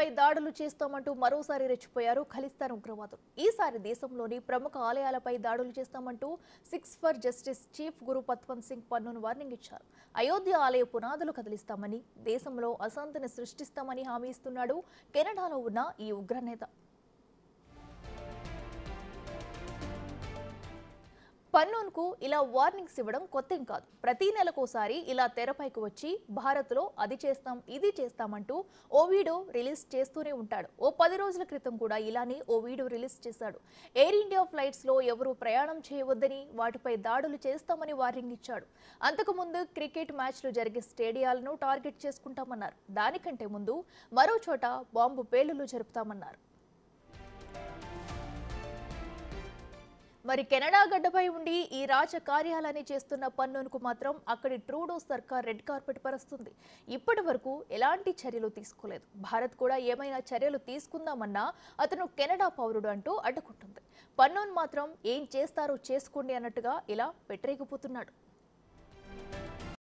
ఆలయాలపై దాడులు చేస్తామంటూ మరోసారి రెచ్చిపోయారు ఖలిస్తాన్ ఉగ్రవాదులు. ఈసారి దేశంలోని ప్రముఖ ఆలయాలపై దాడులు చేస్తామంటూ Sikhs for Justice chief Gurpatwant Singh Pannun warning ఇచ్చారు. అయోధ్య ఆలయ పునాదులు కదిలిస్తామని, దేశంలో అశాంతిని సృష్టిస్తామని హామీ ఇస్తున్నాడు కెనడాలో ఉన్న ఈ ఉగ్రనేత. పన్నూన్కు ఇలా వార్నింగ్స్ ఇవ్వడం కొత్తేం కాదు. ప్రతి నెలకోసారి ఇలా తెరపైకి వచ్చి భారత్లో అది చేస్తాం ఇది చేస్తామంటూ ఓ వీడియో రిలీజ్ చేస్తూనే ఉంటాడు. ఓ 10 రోజుల క్రితం కూడా ఇలానే ఓ వీడియో రిలీజ్ చేశాడు. ఎయిర్ ఇండియా ఫ్లైట్స్లో ఎవరూ ప్రయాణం చేయవద్దని, వాటిపై దాడులు చేస్తామని వార్నింగ్ ఇచ్చాడు. అంతకుముందు క్రికెట్ మ్యాచ్లు జరిగే స్టేడియాలను టార్గెట్ చేసుకుంటామన్నారు. దానికంటే ముందు మరో చోట బాంబు పేలుళ్లు జరుపుతామన్నారు. మరి కెనడా గడ్డపై ఉండి ఈ రాజకార్యాలని చేస్తున్న పన్నూన్కు మాత్రం అక్కడి ట్రూడో సర్కార్ రెడ్ కార్పెట్ పరుస్తుంది. ఇప్పటి వరకు ఎలాంటి చర్యలు తీసుకోలేదు. భారత్ కూడా ఏమైనా చర్యలు తీసుకుందామన్నా అతను కెనడా పౌరుడు అంటూ అడ్డుకుంటుంది. పన్నూన్ మాత్రం ఏం చేస్తారో చేసుకోండి అన్నట్టుగా ఇలా పెట్టరేగిపోతున్నాడు.